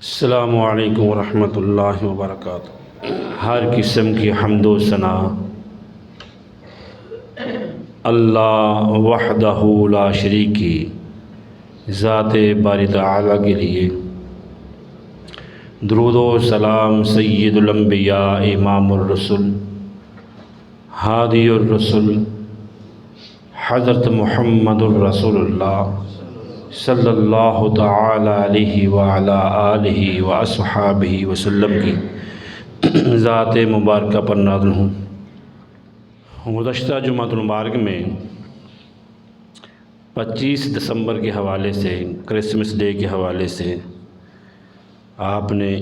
السلام علیکم ورحمۃ اللہ وبرکاتہ۔ ہر قسم کی حمد و ثنا اللہ وحدہ لا شریک کی ذات باری تعالیٰ کے لیے، درود و سلام سید الانبیاء امام الرسل ہادی الرسل حضرت محمد الرسول اللہ صلی اللہ تعالی علیہ وعلا آلہ واصحابہ وسلم کی ذات مبارکہ پر نازل ہوں۔ گزشتہ جمعۃ المبارک میں 25 دسمبر کے حوالے سے، کرسمس ڈے کے حوالے سے آپ نے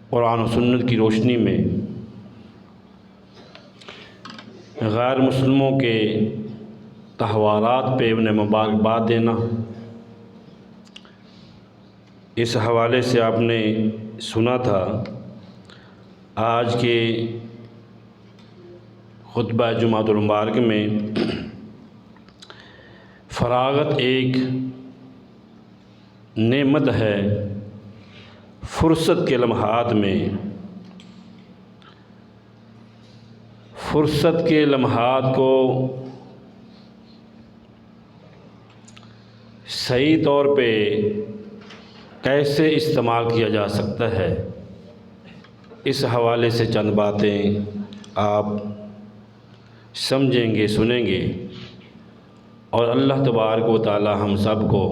قرآن و سنت کی روشنی میں غیر مسلموں کے تہوارات پہ انہیں مبارکباد دینا، اس حوالے سے آپ نے سنا تھا۔ آج کے خطبہ جمعۃ المبارک میں فراغت ایک نعمت ہے، فرصت کے لمحات میں، فرصت کے لمحات کو صحیح طور پہ کیسے استعمال کیا جا سکتا ہے، اس حوالے سے چند باتیں آپ سمجھیں گے، سنیں گے، اور اللہ تبارک و تعالی ہم سب کو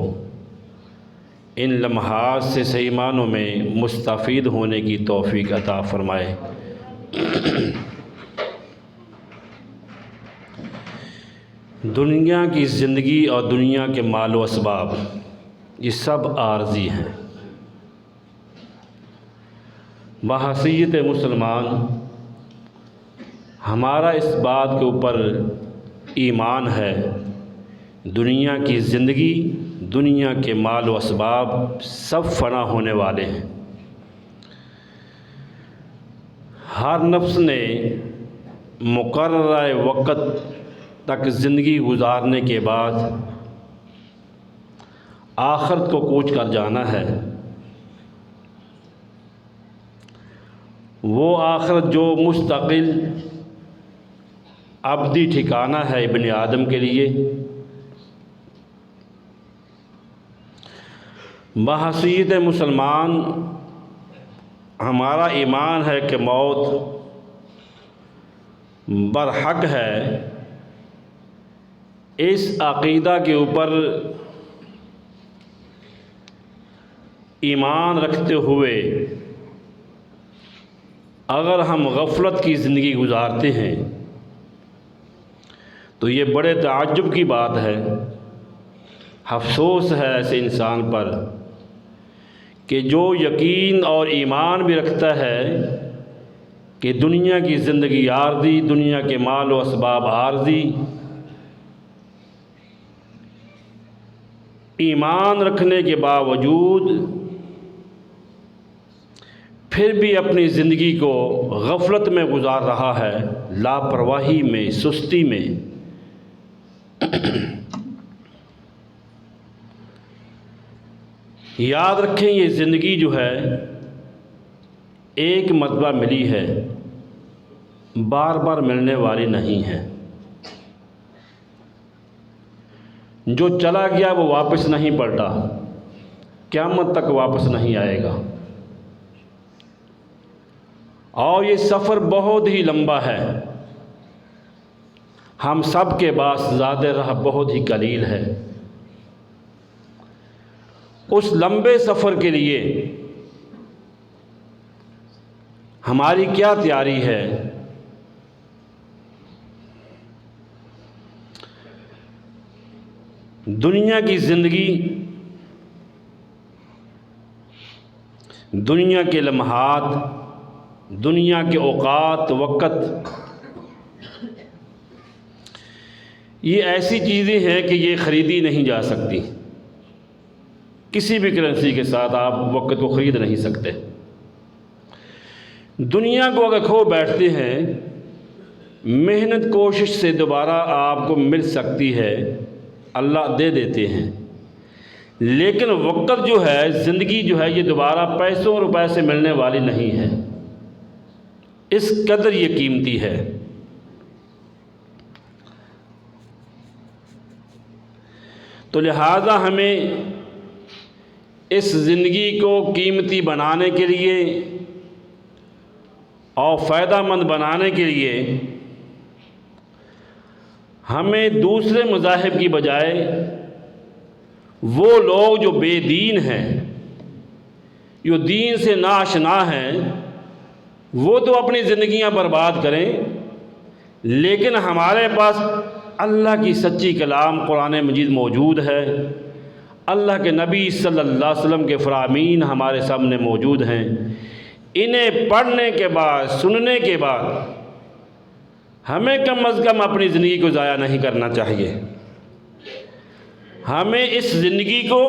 ان لمحات سے صحیح معنوں میں مستفید ہونے کی توفیق عطا فرمائے۔ دنیا کی زندگی اور دنیا کے مال و اسباب یہ سب عارضی ہیں۔ بحیثیت مسلمان ہمارا اس بات کے اوپر ایمان ہے، دنیا کی زندگی، دنیا کے مال و اسباب سب فنا ہونے والے ہیں۔ ہر نفس نے مقررہ وقت تک زندگی گزارنے کے بعد آخرت کو کوچ کر جانا ہے۔ وہ آخرت جو مستقل ابدی ٹھکانہ ہے ابن آدم کے لیے، بحیثیت مسلمان ہمارا ایمان ہے کہ موت برحق ہے۔ اس عقیدہ کے اوپر ایمان رکھتے ہوئے اگر ہم غفلت کی زندگی گزارتے ہیں تو یہ بڑے تعجب کی بات ہے، افسوس ہے ایسے انسان پر کہ جو یقین اور ایمان بھی رکھتا ہے کہ دنیا کی زندگی عارضی، دنیا کے مال و اسباب عارضی، ایمان رکھنے کے باوجود پھر بھی اپنی زندگی کو غفلت میں گزار رہا ہے، لاپرواہی میں، سستی میں۔ یاد رکھیں یہ زندگی جو ہے ایک مرتبہ ملی ہے، بار بار ملنے والی نہیں ہے۔ جو چلا گیا وہ واپس نہیں پلٹا، قیامت تک واپس نہیں آئے گا، اور یہ سفر بہت ہی لمبا ہے۔ ہم سب کے پاس زیادہ راہ بہت ہی قلیل ہے۔ اس لمبے سفر کے لیے ہماری کیا تیاری ہے؟ دنیا کی زندگی، دنیا کے لمحات، دنیا کے اوقات، وقت، یہ ایسی چیزیں ہیں کہ یہ خریدی نہیں جا سکتی۔ کسی بھی کرنسی کے ساتھ آپ وقت کو خرید نہیں سکتے۔ دنیا کو اگر کھو بیٹھتے ہیں، محنت کوشش سے دوبارہ آپ کو مل سکتی ہے، اللہ دے دیتے ہیں، لیکن وقت جو ہے، زندگی جو ہے، یہ دوبارہ پیسوں روپے سے ملنے والی نہیں ہے، اس قدر یہ قیمتی ہے۔ تو لہذا ہمیں اس زندگی کو قیمتی بنانے کے لیے اور فائدہ مند بنانے کے لیے ہمیں دوسرے مذاہب کی بجائے وہ لوگ جو بے دین ہیں، جو دین سے ناآشنا ہیں، وہ تو اپنی زندگیاں برباد کریں، لیکن ہمارے پاس اللہ کی سچی کلام قرآن مجید موجود ہے، اللہ کے نبی صلی اللہ علیہ وسلم کے فرامین ہمارے سامنے موجود ہیں۔ انہیں پڑھنے کے بعد، سننے کے بعد ہمیں کم از کم اپنی زندگی کو ضائع نہیں کرنا چاہیے۔ ہمیں اس زندگی کو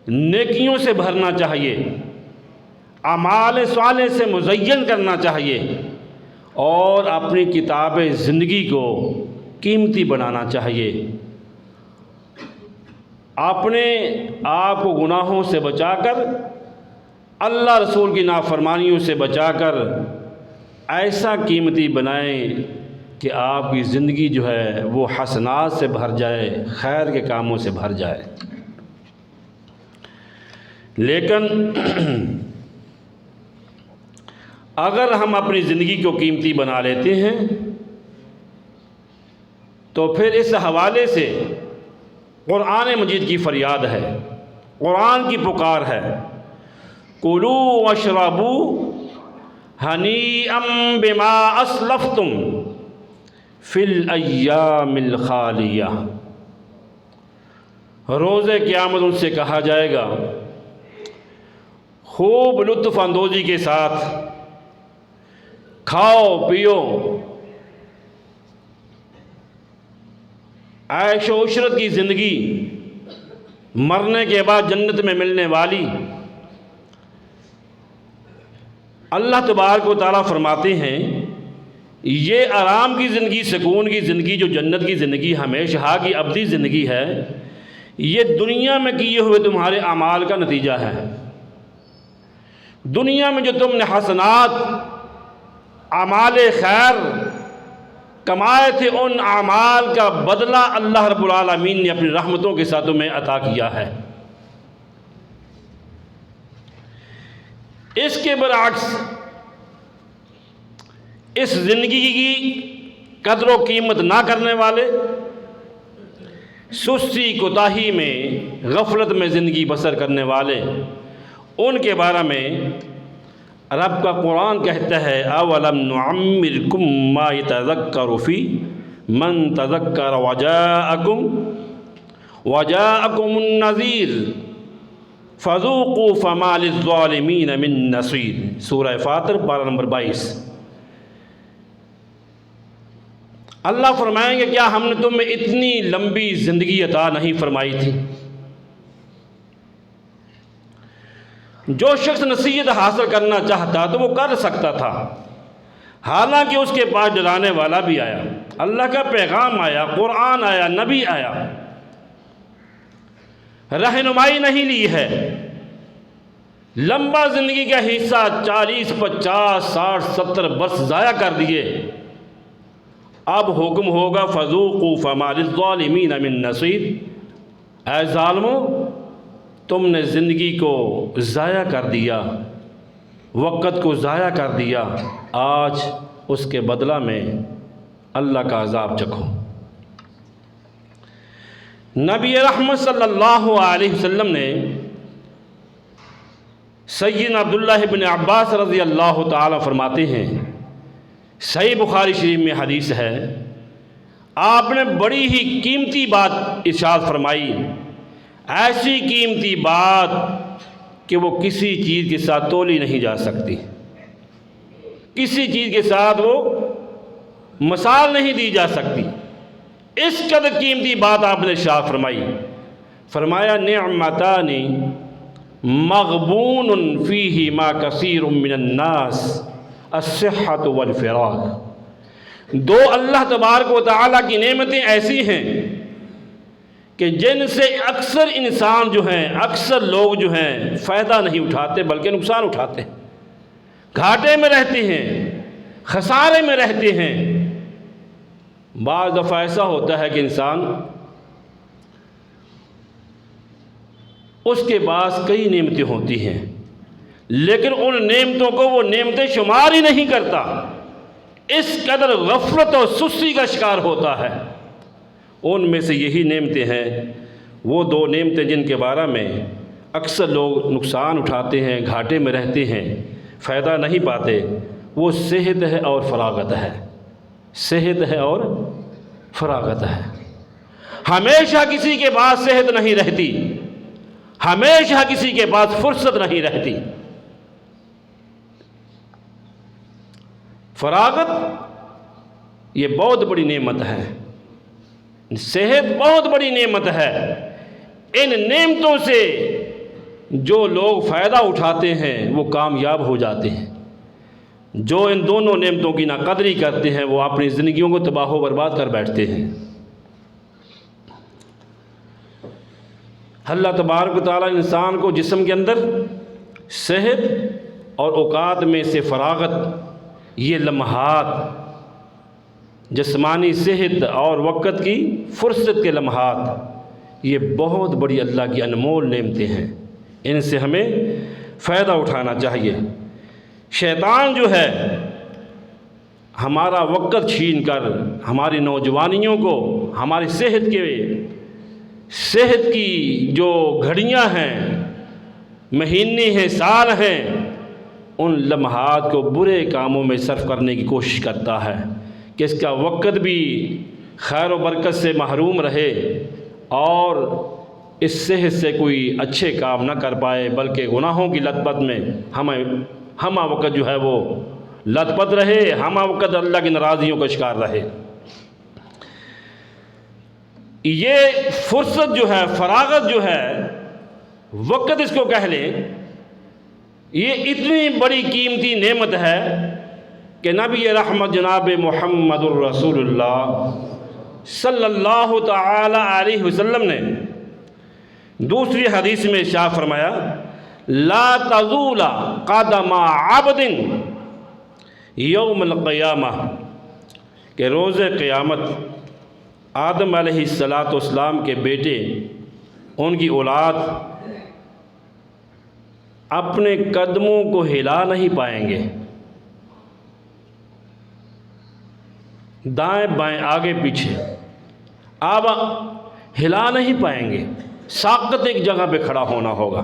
نیکیوں سے بھرنا چاہیے، اعمال صالح سے مزین کرنا چاہیے، اور اپنی کتاب زندگی کو قیمتی بنانا چاہیے۔ اپنے آپ کو گناہوں سے بچا کر، اللہ رسول کی نافرمانیوں سے بچا کر ایسا قیمتی بنائیں کہ آپ کی زندگی جو ہے وہ حسنات سے بھر جائے، خیر کے کاموں سے بھر جائے۔ لیکن اگر ہم اپنی زندگی کو قیمتی بنا لیتے ہیں تو پھر اس حوالے سے قرآن مجید کی فریاد ہے، قرآن کی پکار ہے، کُلُوا وَاشْرَبُوا ہَنِیئًا بِمَا أَسْلَفْتُمْ فِی الْأَیَّامِ الْخَالِیَہ۔ روز قیامت ان سے کہا جائے گا، خوب لطف اندوزی کے ساتھ کھاؤ پیو، عیش و عشرت کی زندگی، مرنے کے بعد جنت میں ملنے والی۔ اللہ تبارک و تعالیٰ فرماتے ہیں یہ آرام کی زندگی، سکون کی زندگی، جو جنت کی زندگی، ہمیشہ کی ابدی زندگی ہے، یہ دنیا میں کیے ہوئے تمہارے اعمال کا نتیجہ ہے۔ دنیا میں جو تم نے حسنات، اعمال خیر کمائے تھے، ان اعمال کا بدلہ اللہ رب العالمین نے اپنی رحمتوں کے ساتھ تمہیں عطا کیا ہے۔ اس کے برعکس اس زندگی کی قدر و قیمت نہ کرنے والے، سستی کوتاہی میں، غفلت میں زندگی بسر کرنے والے، ان کے بارے میں رب کا قرآن کہتا ہے اولم نعمرکم ما یتذکر فی من تذکر وجاءکم النذیر فذوقوا فما للظالمین من نصیر۔ سورہ فاطر پارہ نمبر 22۔ اللہ فرمائیں گے کیا ہم نے تمہیں اتنی لمبی زندگی عطا نہیں فرمائی تھی؟ جو شخص نصیحت حاصل کرنا چاہتا تو وہ کر سکتا تھا، حالانکہ اس کے پاس ڈرانے والا بھی آیا، اللہ کا پیغام آیا، قرآن آیا، نبی آیا، رہنمائی نہیں لی ہے۔ لمبا زندگی کا حصہ 40، 50، 60، 70 برس ضائع کر دیے۔ اب حکم ہوگا فذوقوا فما للظالمین من نصیر۔ اے ظالموں، تم نے زندگی کو ضائع کر دیا، وقت کو ضائع کر دیا، آج اس کے بدلہ میں اللہ کا عذاب چکھو۔ نبی رحمت صلی اللہ علیہ وسلم نے سیدنا عبداللہ بن عباس رضی اللہ تعالی فرماتے ہیں، صحیح بخاری شریف میں حدیث ہے، آپ نے بڑی ہی قیمتی بات ارشاد فرمائی، ایسی قیمتی بات کہ وہ کسی چیز کے ساتھ تولی نہیں جا سکتی، کسی چیز کے ساتھ وہ مثال نہیں دی جا سکتی۔ اس قدر قیمتی بات آپ نے ارشاد فرمائی، فرمایا نعمتان مغبون فیہما کثیر من الناس الصحۃ والفراغ۔ دو اللہ تبارک و تعالیٰ کی نعمتیں ایسی ہیں کہ جن سے اکثر انسان جو ہیں، اکثر لوگ جو ہیں فائدہ نہیں اٹھاتے بلکہ نقصان اٹھاتے ہیں، گھاٹے میں رہتے ہیں، خسارے میں رہتے ہیں۔ بعض دفعہ ایسا ہوتا ہے کہ انسان اس کے پاس کئی نعمتیں ہوتی ہیں لیکن ان نعمتوں کو وہ نعمتیں شمار ہی نہیں کرتا، اس قدر غفلت اور سستی کا شکار ہوتا ہے۔ ان میں سے یہی نعمتیں ہیں، وہ دو نعمتیں جن کے بارے میں اکثر لوگ نقصان اٹھاتے ہیں، گھاٹے میں رہتے ہیں، فائدہ نہیں پاتے۔ وہ صحت ہے اور فراغت ہے، صحت ہے اور فراغت ہے۔ ہمیشہ کسی کے پاس صحت نہیں رہتی، ہمیشہ کسی کے پاس فرصت نہیں رہتی۔ فراغت یہ بہت بڑی نعمت ہے، صحت بہت بڑی نعمت ہے۔ ان نعمتوں سے جو لوگ فائدہ اٹھاتے ہیں وہ کامیاب ہو جاتے ہیں، جو ان دونوں نعمتوں کی ناقدری کرتے ہیں وہ اپنی زندگیوں کو تباہ و برباد کر بیٹھتے ہیں۔ اللہ تبارک و تعالیٰ انسان کو جسم کے اندر صحت اور اوقات میں سے فراغت، یہ لمحات، جسمانی صحت اور وقت کی فرصت کے لمحات، یہ بہت بڑی اللہ کی انمول نعمتیں ہیں، ان سے ہمیں فائدہ اٹھانا چاہیے۔ شیطان جو ہے ہمارا وقت چھین کر ہماری نوجوانیوں کو، ہماری صحت کی جو گھڑیاں ہیں، مہینے ہیں، سال ہیں، ان لمحات کو برے کاموں میں صرف کرنے کی کوشش کرتا ہے کہ اس کا وقت بھی خیر و برکت سے محروم رہے اور اس صحت سے کوئی اچھے کام نہ کر پائے بلکہ گناہوں کی لت پت میں ہمہ وقت جو ہے وہ لت پت رہے، ہمہ وقت اللہ کی ناراضیوں کا شکار رہے۔ یہ فرصت جو ہے، فراغت جو ہے، وقت اس کو کہہ لیں، یہ اتنی بڑی قیمتی نعمت ہے کہ نبی رحمت جناب محمد الرسول اللہ صلی اللہ تعالی علیہ وسلم نے دوسری حدیث میں ارشاد فرمایا، لا تزول قدم عبد یوم القیامہ، کہ روز قیامت آدم علیہ السلام کے بیٹے، ان کی اولاد اپنے قدموں کو ہلا نہیں پائیں گے، دائیں بائیں آگے پیچھے آپ ہلا نہیں پائیں گے، ساقط ایک جگہ پہ کھڑا ہونا ہوگا۔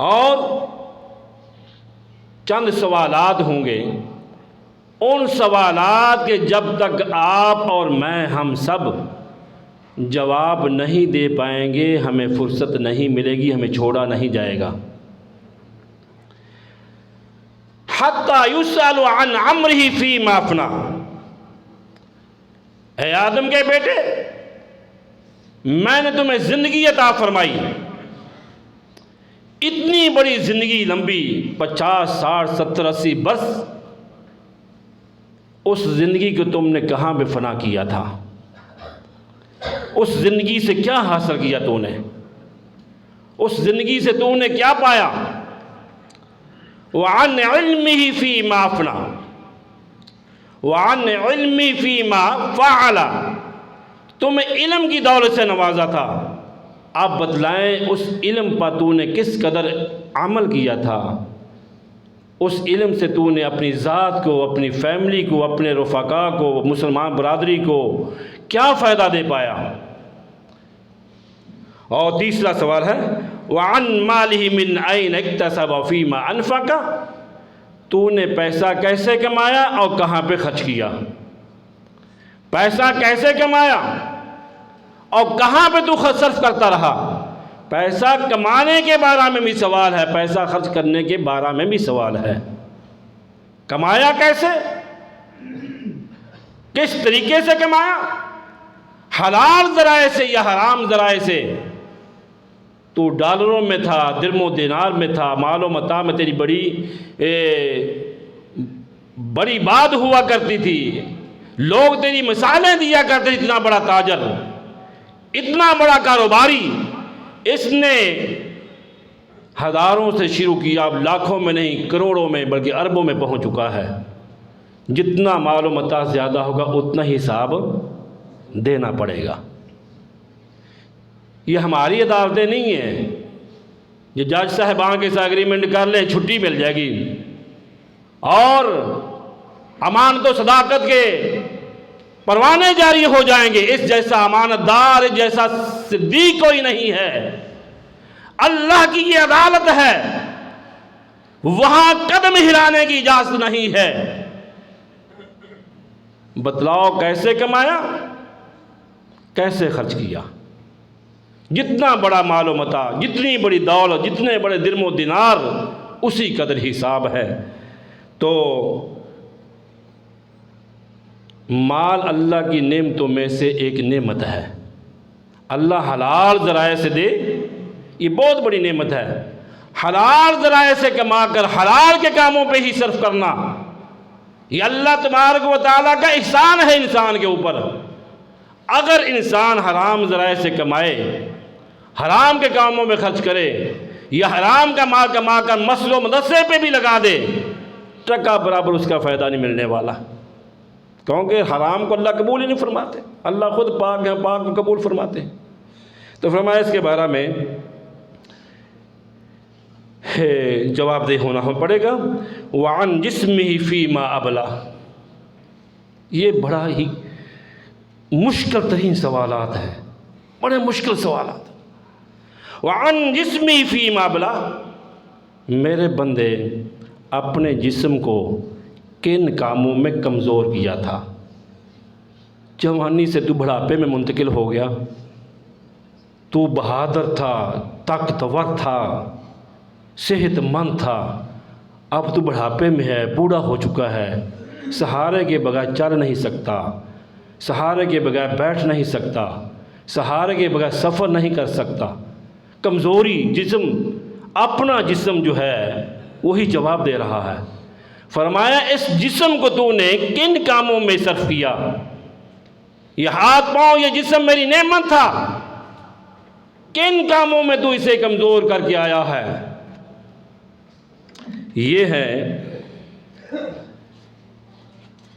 اور چند سوالات ہوں گے، ان سوالات کے جب تک آپ اور میں ہم سب جواب نہیں دے پائیں گے ہمیں فرصت نہیں ملے گی، ہمیں چھوڑا نہیں جائے گا۔ حتی یسأل عن عمرہ فیما افنی، اے آدم کے بیٹے، میں نے تمہیں زندگی عطا فرمائی، اتنی بڑی زندگی، لمبی 50 60 70 80 برس، اس زندگی کو تم نے کہاں پہ فنا کیا تھا؟ اس زندگی سے کیا حاصل کیا تو نے؟ اس زندگی سے تو نے کیا پایا؟ وعن علمہ فیما افنی وعن علمی فیما فعل، تمہیں علم کی دولت سے نوازا تھا، آپ بتلائیں اس علم پر تو نے کس قدر عمل کیا تھا؟ اس علم سے تو نے اپنی ذات کو، اپنی فیملی کو، اپنے رفقا کو، مسلمان برادری کو کیا فائدہ دے پایا؟ اور تیسرا سوال ہے وعن مالہ من این اکتسب فیما انفق، تو نے پیسہ کیسے کمایا اور کہاں پہ خرچ کیا؟ پیسہ کیسے کمایا اور کہاں پہ تو صرف کرتا رہا؟ پیسہ کمانے کے بارے میں بھی سوال ہے، پیسہ خرچ کرنے کے بارے میں بھی سوال ہے۔ کمایا کیسے؟ کس طریقے سے کمایا؟ حلال ذرائع سے یا حرام ذرائع سے؟ تو ڈالروں میں تھا، درم و دینار میں تھا، مال و متاع میں تیری بڑی بات ہوا کرتی تھی، لوگ تیری مثالیں دیا کرتے، اتنا بڑا تاجر، اتنا بڑا کاروباری، اس نے ہزاروں سے شروع کیا، اب لاکھوں میں نہیں کروڑوں میں بلکہ اربوں میں پہنچ چکا ہے۔ جتنا مال و متاع زیادہ ہوگا اتنا ہی حساب دینا پڑے گا۔ یہ ہماری عدالتیں نہیں ہیں، یہ جج صاحبان کے ساتھ اگریمنٹ کر لیں چھٹی مل جائے گی، اور امانت و صداقت کے پروانے جاری ہو جائیں گے۔ اس جیسا امانت دار، اس جیسا صدیق کوئی نہیں ہے۔ اللہ کی یہ عدالت ہے، وہاں قدم ہلانے کی اجازت نہیں ہے۔ بتلاؤ کیسے کمایا، کیسے خرچ کیا؟ جتنا بڑا مال و متاع، جتنی بڑی دولت، جتنے بڑے درم و دینار، اسی قدر حساب ہے۔ تو مال اللہ کی نعمتوں میں سے ایک نعمت ہے۔ اللہ حلال ذرائع سے دے، یہ بہت بڑی نعمت ہے۔ حلال ذرائع سے کما کر حلال کے کاموں پہ ہی صرف کرنا، یہ اللہ تبارک و تعالیٰ کا احسان ہے انسان کے اوپر۔ اگر انسان حرام ذرائع سے کمائے، حرام کے کاموں میں خرچ کرے، یا حرام کا مال کما کر مسجد و مدرسے پہ بھی لگا دے، ٹکا برابر اس کا فائدہ نہیں ملنے والا، کیونکہ حرام کو اللہ قبول ہی نہیں فرماتے۔ اللہ خود پاک ہے، پاک کو قبول فرماتے ہیں۔ تو فرمایا اس کے بارے میں جواب دہ ہونا پڑے گا۔ وعن جسمہ فیما ابلا، یہ بڑا ہی مشکل ترین سوالات ہیں، بڑے مشکل سوالات۔ وعن جسمی فیما ابلا، میرے بندے اپنے جسم کو کن کاموں میں کمزور کیا تھا؟ جوانی سے تو بڑھاپے میں منتقل ہو گیا، تو بہادر تھا، طاقتور تھا، صحت مند تھا، اب تو بڑھاپے میں ہے، بوڑھا ہو چکا ہے، سہارے کے بغیر چل نہیں سکتا، سہارے کے بغیر بیٹھ نہیں سکتا، سہارے کے بغیر سفر نہیں کر سکتا، کمزوری جسم، اپنا جسم جو ہے وہی جواب دے رہا ہے۔ فرمایا اس جسم کو تو نے کن کاموں میں صرف کیا؟ یہ ہاتھ پاؤں، یہ جسم میری نعمت تھا، کن کاموں میں تو اسے کمزور کر کے آیا ہے؟ یہ ہے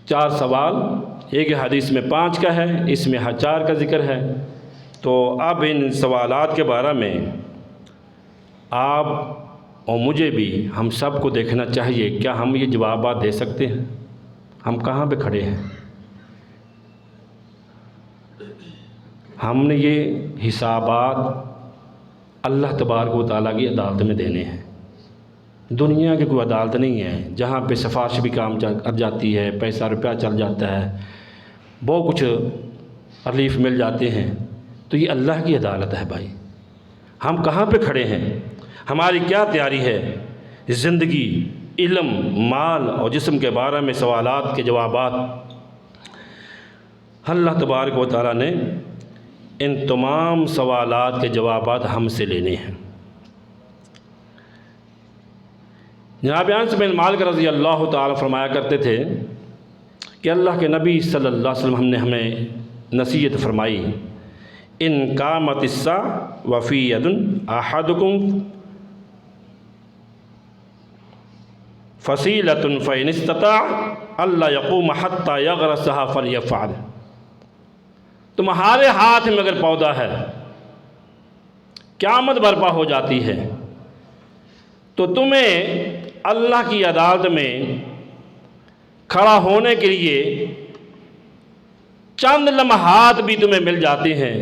4 سوال، ایک حدیث میں 5 کا ہے، اس میں 4 کا ذکر ہے۔ تو اب ان سوالات کے بارے میں آپ اور مجھے بھی، ہم سب کو دیکھنا چاہیے، کیا ہم یہ جوابات دے سکتے ہیں؟ ہم کہاں پہ کھڑے ہیں؟ ہم نے یہ حسابات اللہ تبارک و تعالیٰ کی عدالت میں دینے ہیں۔ دنیا کی کوئی عدالت نہیں ہے جہاں پہ سفارش بھی کام کر جاتی ہے، پیسہ روپیہ چل جاتا ہے، بہت کچھ ریلیف مل جاتے ہیں۔ تو یہ اللہ کی عدالت ہے بھائی۔ ہم کہاں پہ کھڑے ہیں؟ ہماری کیا تیاری ہے؟ زندگی، علم، مال اور جسم کے بارے میں سوالات کے جوابات اللہ تبارک و تعالیٰ نے ان تمام سوالات کے جوابات ہم سے لینے ہیں۔ جناب انس بن مالک رضی اللہ تعالیٰ فرمایا کرتے تھے کہ اللہ کے نبی صلی اللہ علیہ وسلم نے ہمیں نصیحت فرمائی، ان قامت الساعة وفی ید احدکم فصیلۃ فإن استطاع الا یقوم حتی یغرسها فلیفعل۔ تمہارے ہاتھ میں اگر پودا ہے، قیامت برپا ہو جاتی ہے، تو تمہیں اللہ کی عدالت میں کھڑا ہونے کے لیے چند لمحات بھی تمہیں مل جاتے ہیں،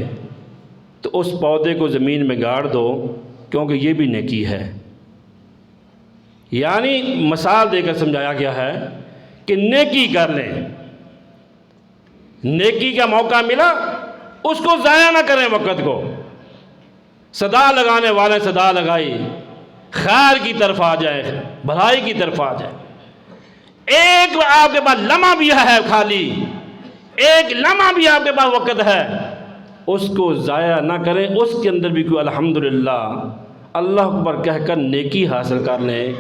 تو اس پودے کو زمین میں گاڑ دو، کیونکہ یہ بھی نیکی ہے۔ یعنی مثال دے کر سمجھایا گیا ہے کہ نیکی کر لیں، نیکی کا موقع ملا اس کو ضائع نہ کریں، وقت کو صدا لگانے والے صدا لگائی، خیر کی طرف آ جائے، بھلائی کی طرف آ جائے۔ ایک آپ کے پاس لمحہ بھی ہے خالی، ایک لمحہ بھی آپ کے پاس وقت ہے، اس کو ضائع نہ کریں، اس کے اندر بھی کوئی الحمدللہ اللہ اکبر کہہ کر نیکی حاصل کر لیں،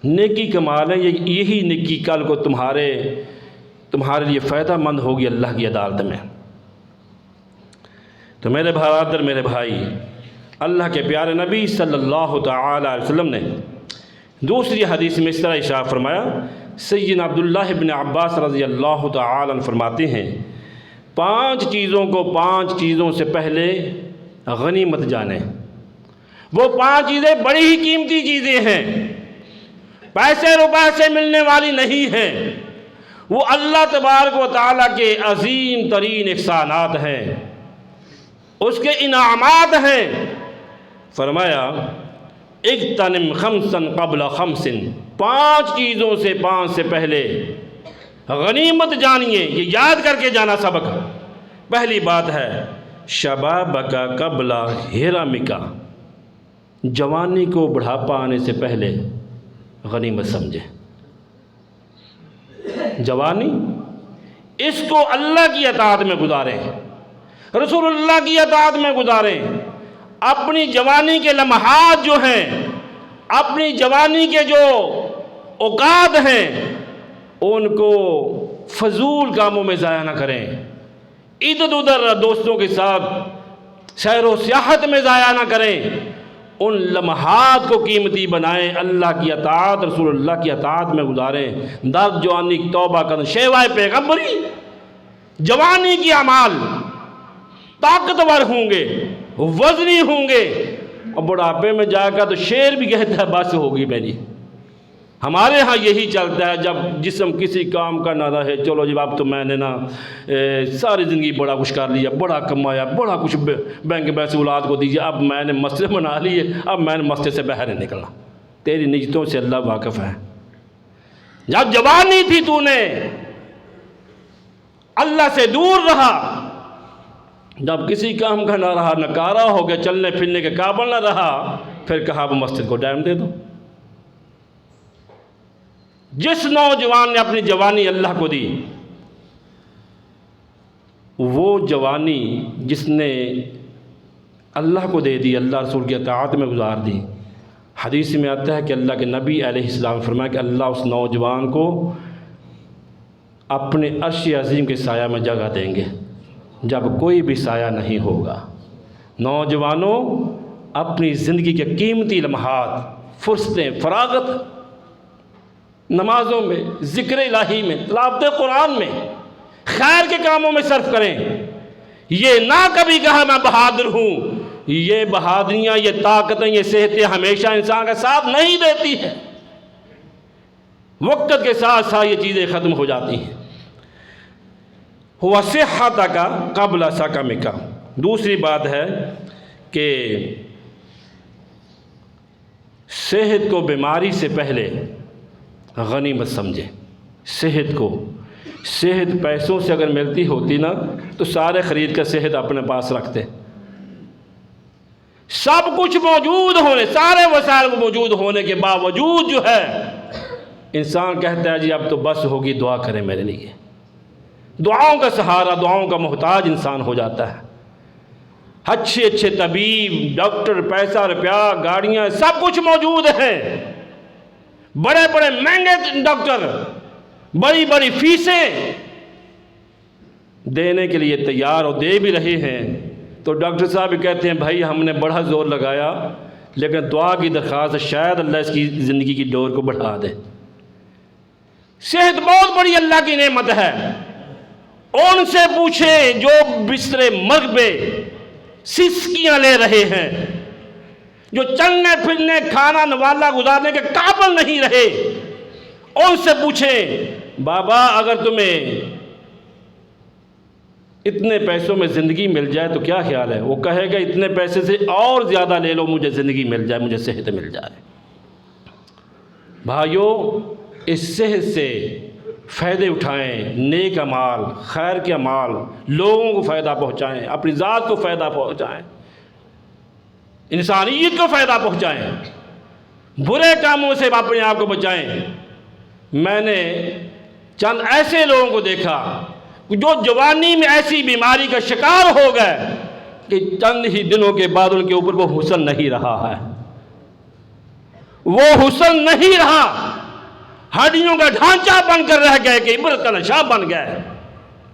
نیکی کما لیں۔ یہی نیکی کل کو تمہارے لیے فائدہ مند ہوگی اللہ کی عدالت میں۔ تو میرے برادر، میرے بھائی، اللہ کے پیارے نبی صلی اللہ تعالی علیہ وسلم نے دوسری حدیث میں اس طرح ارشاد فرمایا، سیدنا عبداللہ ابن عباس رضی اللہ تعالی عنہ فرماتے ہیں، 5 چیزوں کو 5 چیزوں سے پہلے غنیمت جانیں۔ وہ 5 چیزیں بڑی ہی قیمتی چیزیں ہیں، پیسے روپے سے ملنے والی نہیں ہیں، وہ اللہ تبارک و تعالیٰ کے عظیم ترین احسانات ہیں، اس کے انعامات ہیں۔ فرمایا اغتنم خمسا قبل خمس، 5 چیزوں سے 5 سے پہلے غنیمت جانیے، یہ یاد کر کے جانا سبق۔ پہلی بات ہے شبابک قبل حرمک، جوانی کو بڑھاپا آنے سے پہلے غنیمت سمجھے۔ جوانی اس کو اللہ کی اطاعت میں گزاریں، رسول اللہ کی اطاعت میں گزاریں۔ اپنی جوانی کے لمحات جو ہیں، اپنی جوانی کے جو اوقات ہیں، ان کو فضول کاموں میں ضائع نہ کریں، ادھر ادھر دوستوں کے ساتھ سیر و سیاحت میں ضائع نہ کریں، ان لمحات کو قیمتی بنائیں، اللہ کی اطاعت، رسول اللہ کی اطاعت میں گزاریں۔ درد جوانی توبہ کرن شیوائے پیغمبری، جوانی کی اعمال طاقتور ہوں گے، وزنی ہوں گے، اور بڑھاپے میں جائے گا تو شیر بھی کہتا ہے بس ہوگی میری۔ ہمارے ہاں یہی چلتا ہے، جب جسم کسی کام کا نہ رہے، چلو جی اب تو میں نے نا ساری زندگی بڑا کچھ کر لیا، بڑا کمایا، بڑا کچھ بینک پیسے اولاد کو دیجیے، اب میں نے مسئلے بنا لیے، اب میں نے مسئلے سے باہر نہیں نکلنا۔ تیری نیتوں سے اللہ واقف ہے۔ جب جوانی تھی تو نے اللہ سے دور رہا، جب کسی کام کا نہ رہا، نکارا ہو گیا، چلنے پھرنے کے قابل نہ رہا، پھر کہا اب مسجد کو ٹائم دے دو۔ جس نوجوان نے اپنی جوانی اللہ کو دی، وہ جوانی جس نے اللہ کو دے دی، اللہ رسول کی اطاعت میں گزار دی، حدیث میں آتا ہے کہ اللہ کے نبی علیہ السلام فرمایا کہ اللہ اس نوجوان کو اپنے عرش عظیم کے سایہ میں جگہ دیں گے جب کوئی بھی سایہ نہیں ہوگا۔ نوجوانوں، اپنی زندگی کے قیمتی لمحات، فرصتیں، فراغت نمازوں میں، ذکر الہی میں، تلاوت قرآن میں، خیر کے کاموں میں صرف کریں۔ یہ نہ کبھی کہا میں بہادر ہوں، یہ بہادریاں، یہ طاقتیں، یہ صحتیں ہمیشہ انسان کا ساتھ نہیں دیتی ہے، وقت کے ساتھ ساتھ یہ چیزیں ختم ہو جاتی ہیں۔ ہوا صحتک قبل سقمک، دوسری بات ہے کہ صحت کو بیماری سے پہلے غنیمت سمجھے۔ صحت کو، صحت پیسوں سے اگر ملتی ہوتی نا تو سارے خرید کر صحت اپنے پاس رکھتے۔ سب کچھ موجود ہونے، سارے وسائل موجود ہونے کے باوجود جو ہے انسان کہتا ہے جی اب تو بس ہوگی، دعا کریں میرے لیے۔ دعاؤں کا سہارا، دعاؤں کا محتاج انسان ہو جاتا ہے۔ اچھے اچھے طبیب، ڈاکٹر، پیسہ روپیہ، گاڑیاں، سب کچھ موجود ہیں، بڑے بڑے مہنگے ڈاکٹر، بڑی بڑی فیسیں دینے کے لیے تیار اور دے بھی رہے ہیں، تو ڈاکٹر صاحب کہتے ہیں بھائی ہم نے بڑا زور لگایا، لیکن دعا کی درخواست شاید اللہ اس کی زندگی کی ڈور کو بڑھا دے۔ صحت بہت بڑی اللہ کی نعمت ہے۔ ان سے پوچھیں جو بستر مرگ پہ سسکیاں لے رہے ہیں، جو چلنے پھرنے، کھانا نوالا گزارنے کے قابل نہیں رہے، ان سے پوچھیں بابا اگر تمہیں اتنے پیسوں میں زندگی مل جائے تو کیا خیال ہے؟ وہ کہے گا اتنے پیسے سے اور زیادہ لے لو، مجھے زندگی مل جائے، مجھے صحت مل جائے۔ بھائیو، اس صحت سے فائدے اٹھائیں، نیک اعمال، خیر کے اعمال، لوگوں کو فائدہ پہنچائیں، اپنی ذات کو فائدہ پہنچائیں، انسانیت کو فائدہ پہنچائیں، برے کاموں سے اپنے آپ کو بچائیں۔ میں نے چند ایسے لوگوں کو دیکھا جو جوانی میں ایسی بیماری کا شکار ہو گئے کہ چند ہی دنوں کے بعد ان کے اوپر وہ حسن نہیں رہا ہے، وہ حسن نہیں رہا، ہڈیوں کا ڈھانچہ بن کر رہ گئے کہ عبرت کا نشان بن گئے۔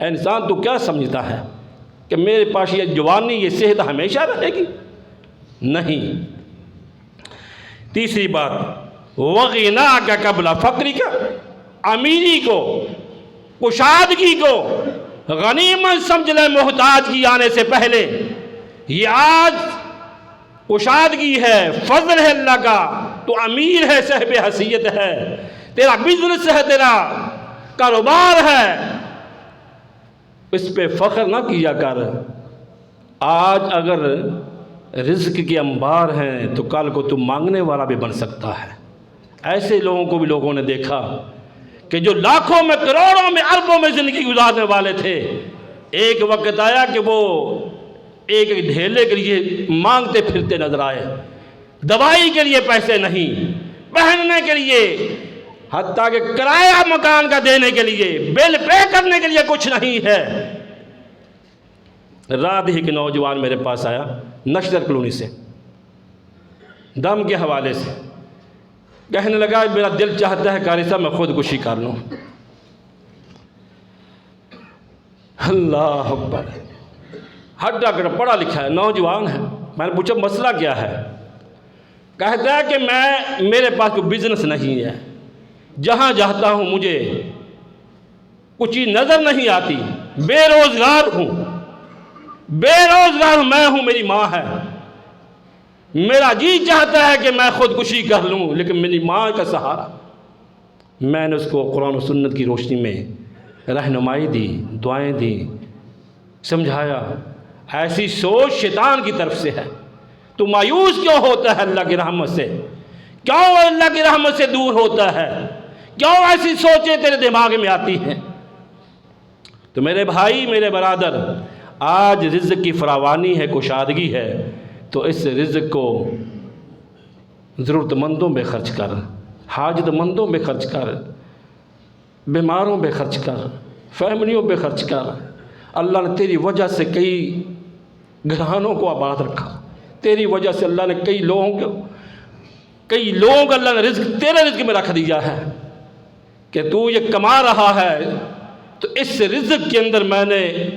انسان تو کیا سمجھتا ہے؟ کہ میرے پاس یہ جوانی یہ صحت ہمیشہ رہے گی؟ نہیں۔ تیسری بات، وَغِنَاكَ قَبْلَ فَقْرِكَ، امیری کو، کشادگی کو غنیمت سمجھ لے محتاج کی آنے سے پہلے۔ یہ آج کشادگی ہے، فضل ہے اللہ کا، تو امیر ہے، صاحب حیثیت ہے، تیرا بزنس ہے، تیرا کاروبار ہے، اس پہ فخر نہ کیا کر۔ آج اگر رزق کے انبار ہیں تو کل کو تم مانگنے والا بھی بن سکتا ہے۔ ایسے لوگوں کو بھی لوگوں نے دیکھا کہ جو لاکھوں میں، کروڑوں میں، اربوں میں زندگی گزارنے والے تھے، ایک وقت آیا کہ وہ ایک ڈھیلے کے لیے مانگتے پھرتے نظر آئے، دوائی کے لیے پیسے نہیں، پہننے کے لیے، حتیٰ کہ کرایہ مکان کا دینے کے لیے، بل پے کرنے کے لیے کچھ نہیں ہے۔ رات ہی کے نوجوان میرے پاس آیا نشتر کلونی سے، دم کے حوالے سے، کہنے لگا میرا دل چاہتا ہے قاری صاحب میں خودکشی کر لوں۔ اللہ اکبر، ہڈا کٹا پڑھا لکھا ہے، نوجوان ہے۔ میں نے پوچھا مسئلہ کیا ہے؟ کہتا ہے کہ میرے پاس کوئی بزنس نہیں ہے، جہاں جاتا ہوں مجھے کچھ چیز نظر نہیں آتی، بے روزگار ہوں، میں ہوں، میری ماں ہے، میرا جی چاہتا ہے کہ میں خودکشی کر لوں، لیکن میری ماں کا سہارا۔ میں نے اس کو قرآن و سنت کی روشنی میں رہنمائی دی، دعائیں دی، سمجھایا ایسی سوچ شیطان کی طرف سے ہے۔ تو مایوس کیوں ہوتا ہے اللہ کی رحمت سے؟ کیوں اللہ کی رحمت سے دور ہوتا ہے؟ کیوں ایسی سوچیں تیرے دماغ میں آتی ہیں؟ تو میرے بھائی، میرے برادر، آج رزق کی فراوانی ہے، کشادگی ہے، تو اس رزق کو ضرورت مندوں میں خرچ کر، حاجت مندوں میں خرچ کر، بیماروں پہ خرچ کر، فیملیوں پہ خرچ کر۔ اللہ نے تیری وجہ سے کئی گھرانوں کو آباد رکھا، تیری وجہ سے اللہ نے کئی لوگوں کو اللہ نے رزق تیرے رزق میں رکھ دیا ہے کہ تو یہ کما رہا ہے، تو اس رزق کے اندر میں نے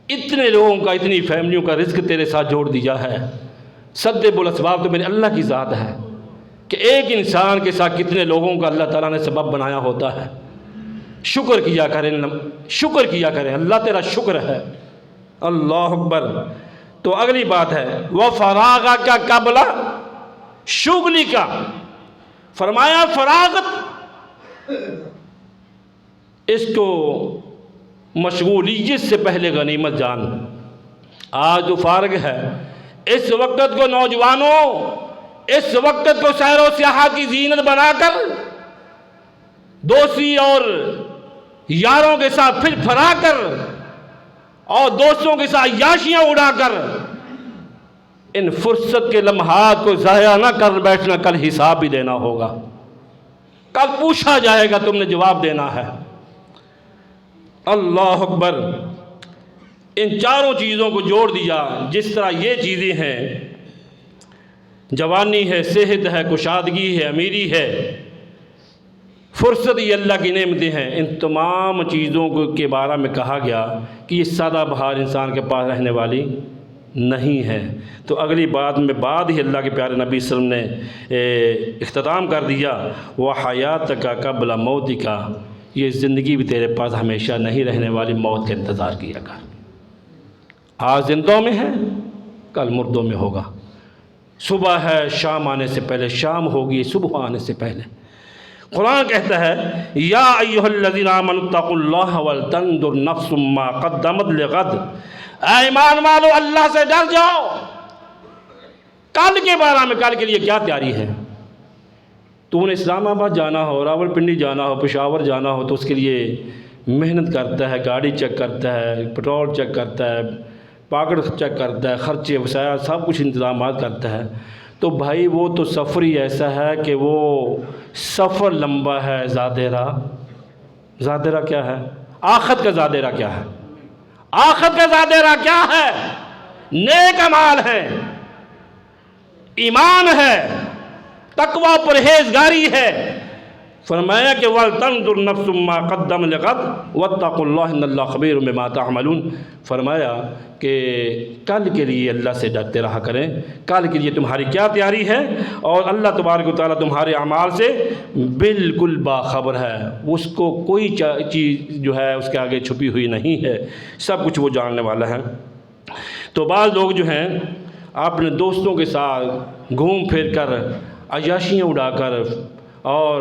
اتنے لوگوں کا، اتنی فیملیوں کا رزق تیرے ساتھ جوڑ دیا ہے۔ سبب الاسباب تو میرے اللہ کی ذات ہے کہ ایک انسان کے ساتھ کتنے لوگوں کا اللہ تعالیٰ نے سبب بنایا ہوتا ہے۔ شکر کیا کریں، اللہ تیرا شکر ہے۔ اللہ اکبر۔ تو اگلی بات ہے وَفَرَاغَكَ قَبْلَ شُغْلِكَ، فرمایا فراغت، اس کو مشغولیت سے پہلے غنیمت جان۔ آج جو فارغ ہے، اس وقت کو نوجوانوں، اس وقت کو سیر و سیاحت کی زینت بنا کر دوستی اور یاروں کے ساتھ پھر پھرا کر اور دوستوں کے ساتھ عیاشیاں اڑا کر ان فرصت کے لمحات کو ضائع نہ کر بیٹھنا، کل حساب بھی دینا ہوگا، کل پوچھا جائے گا، تم نے جواب دینا ہے۔ اللہ اکبر۔ ان چاروں چیزوں کو جوڑ دیا، جس طرح یہ چیزیں ہیں، جوانی ہے، صحت ہے، کشادگی ہے، امیری ہے، فرصت، یہ اللہ کی نعمتیں ہیں۔ ان تمام چیزوں کے بارے میں کہا گیا کہ یہ سادہ بہار انسان کے پاس رہنے والی نہیں ہے۔ تو اگلی بات میں بعد ہی اللہ کے پیارے نبی صلی اللہ علیہ وسلم نے اختتام کر دیا، وَحَيَاتَكَ قَبْلَ مَوْتِكَ، یہ زندگی بھی تیرے پاس ہمیشہ نہیں رہنے والی، موت کا انتظار کیا کر۔ آج زندوں میں ہے، کل مردوں میں ہوگا۔ صبح ہے، شام آنے سے پہلے شام ہوگی، صبح آنے سے پہلے۔ قرآن کہتا ہے یا ایھا الذین آمنوا اتقوا اللہ ولتنظر نفس ما قدمت لغد، اے ایمان والو اللہ سے ڈر جاؤ، کل کے بارے میں، کل کے لیے کیا تیاری ہے۔ تو نے اسلام آباد جانا ہو، راول پنڈی جانا ہو، پشاور جانا ہو، تو اس کے لیے محنت کرتا ہے، گاڑی چیک کرتا ہے، پٹرول چیک کرتا ہے، پاکٹ چیک کرتا ہے، خرچے وسائل سب کچھ انتظامات کرتا ہے۔ تو بھائی وہ تو سفر ہی ایسا ہے کہ وہ سفر لمبا ہے، زیادہ راہ کیا ہے؟ آخرت کا زیادہ راہ کیا ہے؟ آخرت کا زیادہ راہ کیا ہے؟ نیک اعمال ہے، ایمان ہے، تقوی پرہیزگاری ہے، فرمایا کہ وَلْتَنْظُرْ نَفْسٌ مَّا قَدَّمَتْ لِغَدٍ وَاتَّقُوا اللَّهَ إِنَّ اللَّهَ خَبِيرٌ بِمَا تَعْمَلُونَ۔ فرمایا کہ کل کے لیے اللہ سے ڈرتے رہا کریں، کل کے لیے تمہاری کیا تیاری ہے، اور اللہ تبارک و تعالیٰ تمہارے اعمال سے بالکل باخبر ہے، اس کو کوئی چیز جو ہے اس کے آگے چھپی ہوئی نہیں ہے، سب کچھ وہ جاننے والا ہے۔ تو بعض لوگ جو ہیں اپنے دوستوں کے ساتھ گھوم پھر کر، عیاشیاں اڑا کر اور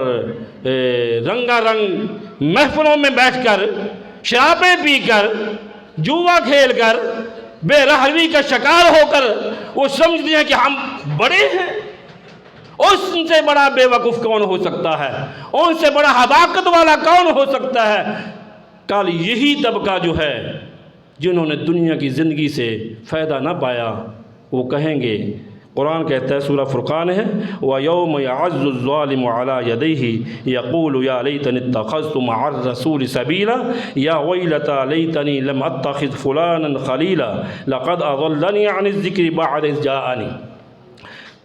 رنگا رنگ محفلوں میں بیٹھ کر، شرابیں پی کر، جوا کھیل کر، بے رحمی کا شکار ہو کر وہ سمجھتے ہیں کہ ہم بڑے ہیں، اس سے بڑا بے وقوف کون ہو سکتا ہے، ان سے بڑا حماقت والا کون ہو سکتا ہے۔ کل یہی طبقہ جو ہے جنہوں نے دنیا کی زندگی سے فائدہ نہ پایا، وہ کہیں گے، قرآن کہتا ہے، سورہ فرقان ہے، وَيَوْمَ يَعَزُّ الظَّالِمُ عَلَىٰ يَدَيْهِ يَقُولُ يَا لَيْتَنِي اتَّخَذْتُ مَعَ الرَّسُولِ سَبِيلًا يَا وَيْلَتَىٰ لَيْتَنِي لَمْ أَتَّخِذْ فُلَانًا خَلِيلًا لَقَدْ أَضَلَّنِي عَنِ الذِّكْرِ بَعْدَ إِذْ جَاءَنِي۔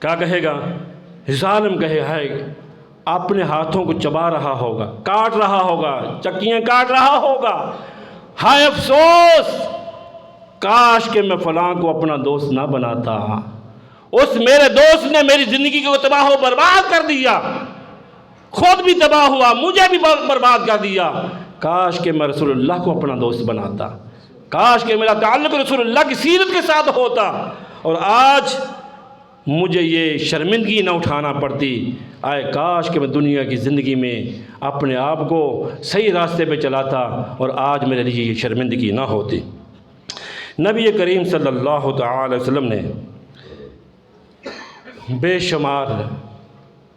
کیا کہے گا؟ ظالم کہے ہے، اپنے ہاتھوں کو چبا رہا ہوگا، کاٹ رہا ہوگا، چکیاں کاٹ رہا ہوگا، ہائے افسوس، کاش کہ میں فلاں کو اپنا دوست نہ بناتا، اس میرے دوست نے میری زندگی کو تباہ و برباد کر دیا، خود بھی تباہ ہوا، مجھے بھی برباد کر دیا، کاش کہ میں رسول اللہ کو اپنا دوست بناتا، کاش کہ میرا تعلق رسول اللہ کی سیرت کے ساتھ ہوتا، اور آج مجھے یہ شرمندگی نہ اٹھانا پڑتی، آئے کاش کہ میں دنیا کی زندگی میں اپنے آپ کو صحیح راستے پہ چلاتا اور آج میرے لیے یہ شرمندگی نہ ہوتی۔ نبی کریم صلی اللہ تعالی وسلم نے بے شمار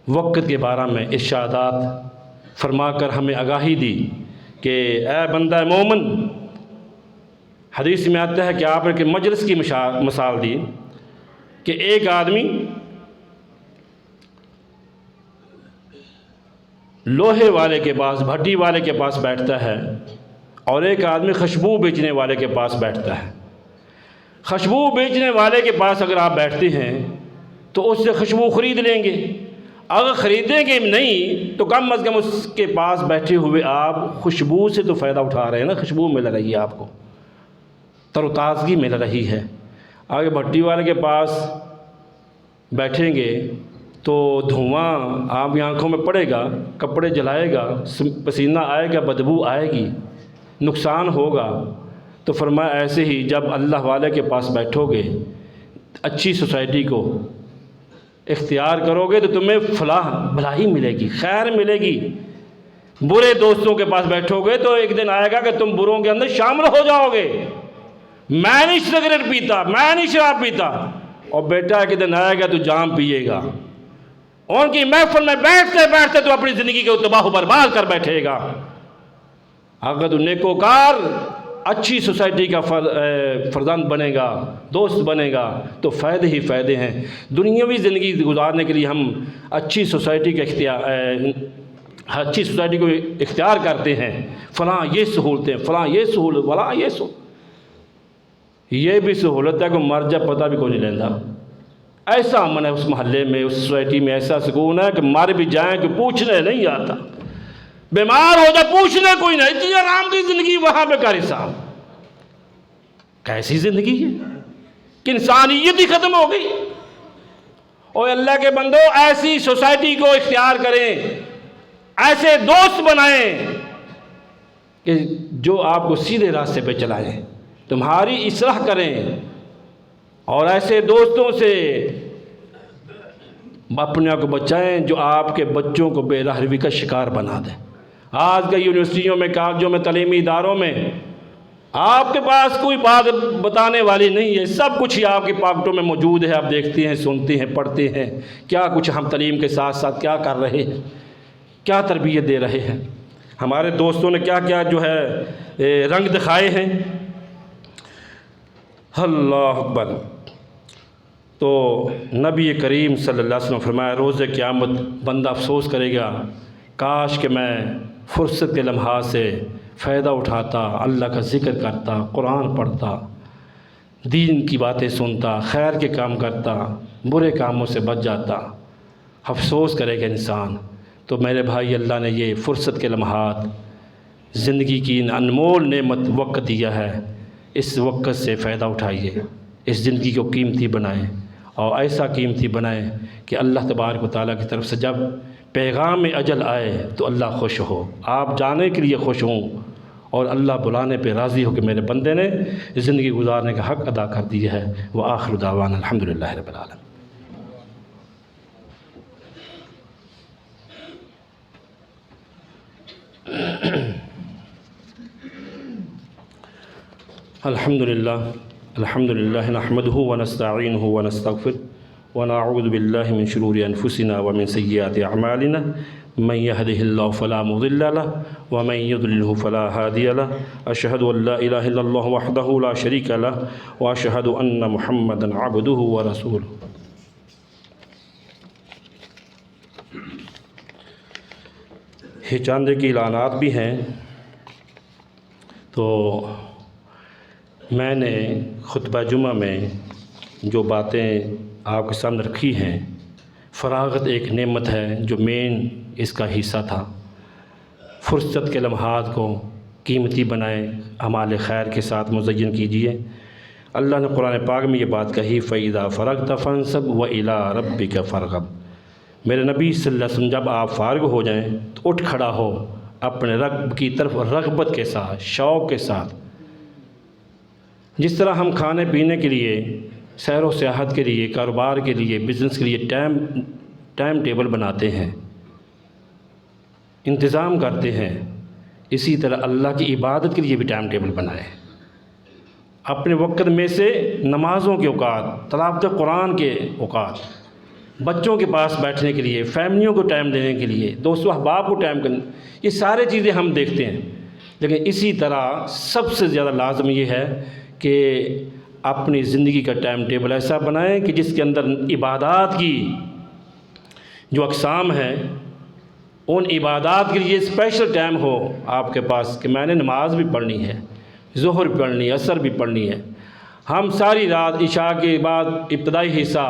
وقت کے بارے میں ارشادات فرما کر ہمیں آگاہی دی کہ اے بندہ مومن، حدیث میں آتا ہے کہ آپ نے کہ مجلس کی مثال دی کہ ایک آدمی لوہے والے کے پاس، بھٹی والے کے پاس بیٹھتا ہے، اور ایک آدمی خوشبو بیچنے والے کے پاس بیٹھتا ہے۔ خوشبو بیچنے والے کے پاس اگر آپ بیٹھتے ہیں تو اس سے خوشبو خرید لیں گے، اگر خریدیں گے نہیں تو کم از کم اس کے پاس بیٹھے ہوئے آپ خوشبو سے تو فائدہ اٹھا رہے ہیں نا، خوشبو مل رہی ہے، آپ کو تر و تازگی مل رہی ہے۔ آگے بھٹی والے کے پاس بیٹھیں گے تو دھواں آپ کی آنکھوں میں پڑے گا، کپڑے جلائے گا، پسینہ آئے گا، بدبو آئے گی، نقصان ہوگا۔ تو فرمایا ایسے ہی جب اللہ والے کے پاس بیٹھو گے، اچھی سوسائٹی کو اختیار کرو گے تو تمہیں فلاح بھلائی ملے گی، خیر ملے گی۔ برے دوستوں کے پاس بیٹھو گے تو ایک دن آئے گا کہ تم بروں کے اندر شامل ہو جاؤ گے، میں نہیں سگریٹ پیتا، میں نہیں شراب پیتا، اور بیٹا ایک دن آئے گا تو جام پیے گا، ان کی محفل میں بیٹھتے بیٹھتے تو اپنی زندگی کو تباہ و برباد کر بیٹھے گا۔ اگر تو نیکوکار اچھی سوسائٹی کا فرزند بنے گا، دوست بنے گا، تو فائدے ہی فائدے ہیں۔ دنیاوی زندگی گزارنے کے لیے ہم اچھی سوسائٹی کو اختیار کرتے ہیں، فلاں یہ سہولتیں، فلاں یہ سہولت، فلاں یہ سہولت، یہ بھی سہولت ہے کہ مر جا پتہ بھی کوئی نہیں لینا۔ ایسا امن ہے اس محلے میں، اس سوسائٹی میں، ایسا سکون ہے کہ مر بھی جائیں کہ پوچھنے نہیں آتا، بیمار ہو جائے پوچھنے کوئی نہیں، اتنی آرام کی زندگی وہاں پہ قاری صاحب، کیسی زندگی ہے کہ انسانیت ہی ختم ہو گئی۔ اور اللہ کے بندو، ایسی سوسائٹی کو اختیار کریں، ایسے دوست بنائیں کہ جو آپ کو سیدھے راستے پہ چلائیں، تمہاری اصلاح کریں، اور ایسے دوستوں سے اپنے آپ کو بچائیں جو آپ کے بچوں کو بے راہروی کا شکار بنا دیں۔ آج کے یونیورسٹیوں میں، کالجوں میں، تعلیمی اداروں میں آپ کے پاس کوئی بات بتانے والی نہیں ہے، سب کچھ ہی آپ کی پاکٹوں میں موجود ہے، آپ دیکھتے ہیں، سنتے ہیں، پڑھتے ہیں کیا کچھ ہم تعلیم کے ساتھ ساتھ کیا کر رہے ہیں، کیا تربیت دے رہے ہیں، ہمارے دوستوں نے کیا کیا جو ہے رنگ دکھائے ہیں۔ اللہ اکبر۔ تو نبی کریم صلی اللہ علیہ وسلم فرمایا روز قیامت بندہ افسوس کرے گا، کاش کہ میں فرصت کے لمحات سے فائدہ اٹھاتا، اللہ کا ذکر کرتا، قرآن پڑھتا، دین کی باتیں سنتا، خیر کے کام کرتا، برے کاموں سے بچ جاتا۔ افسوس کرے گا انسان، تو میرے بھائی، اللہ نے یہ فرصت کے لمحات، زندگی کی انمول نعمت وقت دیا ہے، اس وقت سے فائدہ اٹھائیے، اس زندگی کو قیمتی بنائیں، اور ایسا قیمتی بنائیں کہ اللہ تبارک و تعالیٰ کی طرف سے جب پیغام اجل آئے تو اللہ خوش ہو، آپ جانے کے لیے خوش ہوں، اور اللہ بلانے پہ راضی ہو کہ میرے بندے نے زندگی گزارنے کا حق ادا کر دیا ہے۔ وآخر دعوانا الحمدللہ رب العالمین۔ الحمدللہ نحمده ونستعینه ونستغفره ونعوذ باللہ من شرور انفسنا ومن سیئات اعمالنا من يهده الله فلا مضل له ومن يضلله فلا هادي له اشهد ان لا اله الا الله وحده لا شريك له واشهد ان محمدا عبده ورسوله۔ یہ چاندے کی اعلانات بھی ہیں، تو میں نے خطبہ جمعہ میں جو باتیں آپ کے سامنے رکھی ہیں، فراغت ایک نعمت ہے جو مین اس کا حصہ تھا۔ فرصت کے لمحات کو قیمتی بنائیں، اعمال خیر کے ساتھ مزین کیجیے۔ اللہ نے قرآن پاک میں یہ بات کہی، فَإِذَا فَرَغْتَ فَانْصَبْ وَإِلَىٰ رَبِّكَ فَارْغَب۔ میرے نبی صلی اللہ علیہ وسلم جب آپ فارغ ہو جائیں تو اٹھ کھڑا ہو اپنے رب کی طرف رغبت کے ساتھ، شوق کے ساتھ۔ جس طرح ہم کھانے پینے کے لیے، سیر و سیاحت کے لیے، کاروبار کے لیے، بزنس کے لیے ٹائم ٹیبل بناتے ہیں، انتظام کرتے ہیں، اسی طرح اللہ کی عبادت کے لیے بھی ٹائم ٹیبل بنائیں۔ اپنے وقت میں سے نمازوں کے اوقات، تلاوت قرآن کے اوقات، بچوں کے پاس بیٹھنے کے لیے، فیملیوں کو ٹائم دینے کے لیے، دوستوں احباب کو ٹائم کرنے، یہ سارے چیزیں ہم دیکھتے ہیں۔ لیکن اسی طرح سب سے زیادہ لازم یہ ہے کہ اپنی زندگی کا ٹائم ٹیبل ایسا بنائیں کہ جس کے اندر عبادات کی جو اقسام ہیں، ان عبادات کے لیے اسپیشل ٹائم ہو آپ کے پاس کہ میں نے نماز بھی پڑھنی ہے، ظہر بھی پڑھنی ہے، عصر بھی پڑھنی ہے۔ ہم ساری رات عشاء کے بعد ابتدائی حصہ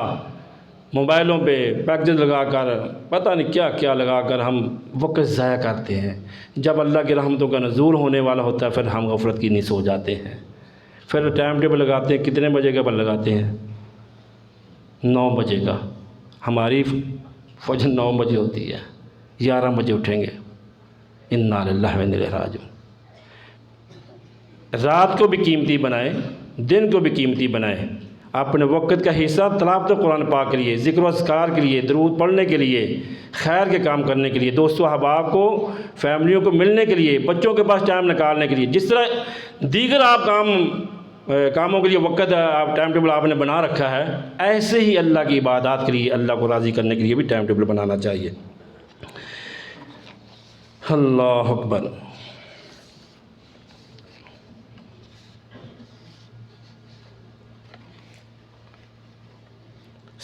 موبائلوں پہ پیکجز لگا کر، پتہ نہیں کیا کیا لگا کر ہم وقت ضائع کرتے ہیں۔ جب اللہ کی رحمتوں کا نزول ہونے والا ہوتا ہے پھر ہم غفلت کی نیند سو جاتے ہیں۔ پھر ٹائم ٹیبل لگاتے ہیں، کتنے بجے کا بل لگاتے ہیں؟ 9 بجے کا۔ ہماری فجر 9 بجے ہوتی ہے، 11 بجے اٹھیں گے۔ انا للہ و انا الیہ راجعون۔ رات کو بھی قیمتی بنائیں، دن کو بھی قیمتی بنائیں۔ اپنے وقت کا حصہ تلاوت قرآن پاک کے لیے، ذکر و اذکار کے لیے، درود پڑھنے کے لیے، خیر کے کام کرنے کے لیے، دوستوں احباب کو، فیملیوں کو ملنے کے لیے، بچوں کے پاس ٹائم نکالنے کے لیے، جس طرح دیگر آپ کاموں کے لیے وقت آپ ٹائم ٹیبل آپ نے بنا رکھا ہے، ایسے ہی اللہ کی عبادات کے لیے، اللہ کو راضی کرنے کے لیے بھی ٹائم ٹیبل بنانا چاہیے۔ اللہ اکبر۔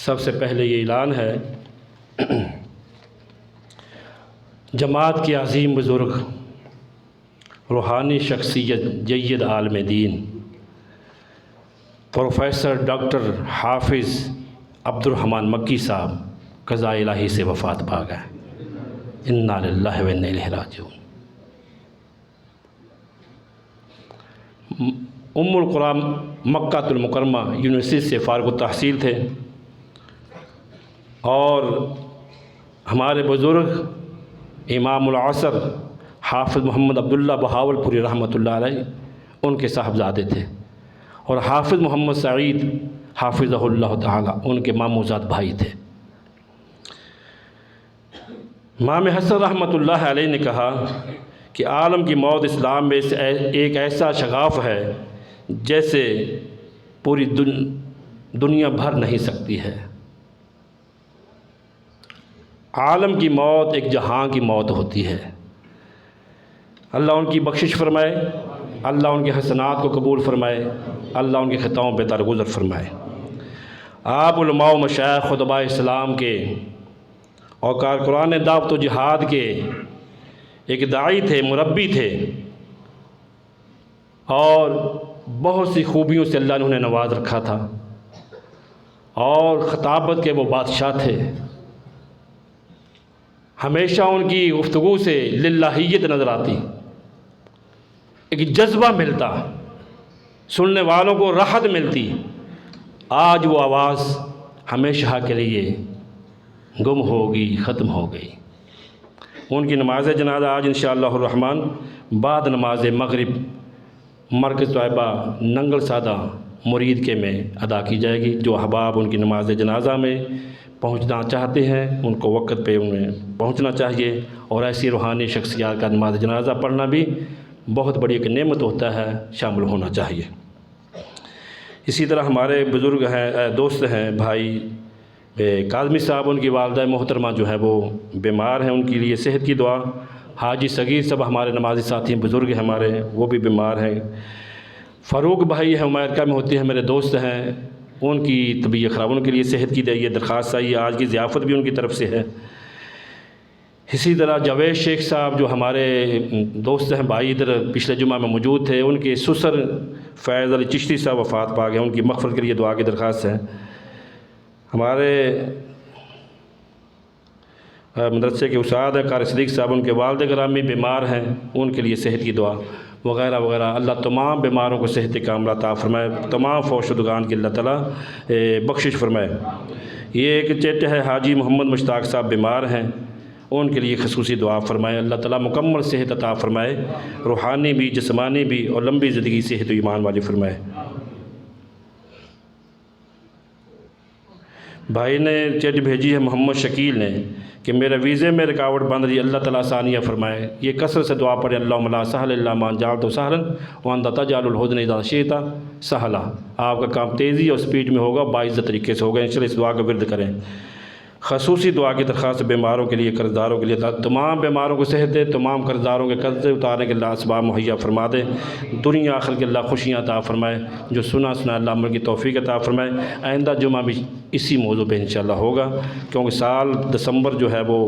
سب سے پہلے یہ اعلان ہے، جماعت کے عظیم بزرگ، روحانی شخصیت، جید عالم دین، پروفیسر ڈاکٹر حافظ عبد الرحمن مکی صاحب قضاء الہی سے وفات پا گئے۔ انا للہ و انا الیہ راجعون۔ ام القریٰ مکہ المکرمہ یونیورسٹی سے فارغ التحصیل تھے، اور ہمارے بزرگ امام العصر حافظ محمد عبداللہ بہاولپوری رحمۃ اللہ علیہ ان کے صاحبزادے تھے، اور حافظ محمد سعید حافظہ اللہ تعالی ان کے ماموزاد بھائی تھے۔ امام حسن رحمۃ اللہ علیہ نے کہا کہ عالم کی موت اسلام میں ایک ایسا شغاف ہے جیسے پوری دنیا بھر نہیں سکتی ہے۔ عالم کی موت ایک جہاں کی موت ہوتی ہے۔ اللہ ان کی بخشش فرمائے، اللہ ان کے حسنات کو قبول فرمائے، اللہ ان کے خطاؤں پہ درگزر فرمائے۔ آپ علماء و مشائخ خطباء اسلام کے اور کارکنان دعوت و جہاد کے ایک داعی تھے، مربی تھے، اور بہت سی خوبیوں سے اللہ نے انہیں نواز رکھا تھا، اور خطابت کے وہ بادشاہ تھے۔ ہمیشہ ان کی گفتگو سے للہیت نظر آتی، ایک جذبہ ملتا، سننے والوں کو راحت ملتی۔ آج وہ آواز ہمیشہ کے لیے گم ہوگی، ختم ہو گئی۔ ان کی نماز جنازہ آج انشاءاللہ الرحمن بعد نماز مغرب مرکز طیبہ ننگل سادہ مرید کے میں ادا کی جائے گی۔ جو احباب ان کی نماز جنازہ میں پہنچنا چاہتے ہیں ان کو وقت پہ انہیں پہنچنا چاہیے، اور ایسی روحانی شخصیات کا نماز جنازہ پڑھنا بھی بہت بڑی ایک نعمت ہوتا ہے، شامل ہونا چاہیے۔ اسی طرح ہمارے بزرگ ہیں، دوست ہیں، بھائی کاظمی صاحب، ان کی والدہ محترمہ جو ہے وہ بیمار ہیں، ان کے لیے صحت کی دعا۔ حاجی صغیر صاحب ہمارے نمازی ساتھی ہیں، بزرگ ہیں ہمارے، وہ بھی بیمار ہیں۔ فاروق بھائی ہیں، امریکہ میں ہوتے ہیں، میرے دوست ہیں، ان کی طبیعت خراب، ان کے لیے صحت کی یہ درخواست آئی ہے، آج کی ضیافت بھی ان کی طرف سے ہے۔ اسی طرح جاوید شیخ صاحب جو ہمارے دوست ہیں، بھائی ادھر پچھلے جمعہ میں موجود تھے، ان کے سسر فیض علی چشتی صاحب وفات پا گئے، ان کی مغفرت کے لیے دعا کی درخواست ہے۔ ہمارے مدرسے کے استاد ہیں قاری صدیق صاحب، ان کے والد گرامی بیمار ہیں، ان کے لیے صحت کی دعا وغیرہ وغیرہ۔ اللہ تمام بیماروں کو صحت کاملہ عطا فرمائے، تمام فوت شدگان کی اللہ تعالیٰ بخشش فرمائے۔ یہ ایک چیٹ ہے، حاجی محمد مشتاق صاحب بیمار ہیں، ان کے لیے خصوصی دعا فرمائے، اللہ تعالیٰ مکمل صحت عطا فرمائے، روحانی بھی جسمانی بھی، اور لمبی زندگی صحت و ایمان والی فرمائے۔ بھائی نے چیٹ بھیجی ہے محمد شکیل نے کہ میرے ویزے میں رکاوٹ بن رہی ہے، اللہ تعالیٰ آسانیاں فرمائے۔ یہ کثرت سے دعا پڑھے، اللہم لا سہل الا ما جعلتہ سہلا وانت تجعل الحزن اذا شئت سہلا۔ آپ کا کام تیزی اور سپیڈ میں ہوگا، باعزت طریقے سے ہوگا، انشاءاللہ اس دعا کا ورد کریں۔ خصوصی دعا کی درخواست بیماروں کے لیے، قرض داروں کے لیے، تمام بیماروں کو صحت دے، تمام قرض داروں کے قرضے اتارنے کے اللہ اسباب مہیا فرما دے، دنیا آخر کے اللہ خوشیاں عطا فرمائے، جو سنا اللہ عمل کی توفیق عطا فرمائے۔ آئندہ جمعہ بھی اسی موضوع پہ انشاءاللہ ہوگا، کیونکہ سال دسمبر جو ہے وہ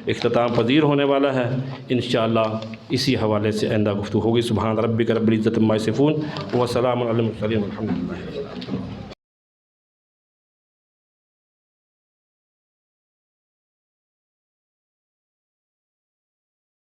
اختتام پذیر ہونے والا ہے، انشاءاللہ اسی حوالے سے آئندہ گفتگو ہوگی۔ سبحان ربک رب العزت عما یصفون وسلام علی المرسلین والحمد للہ۔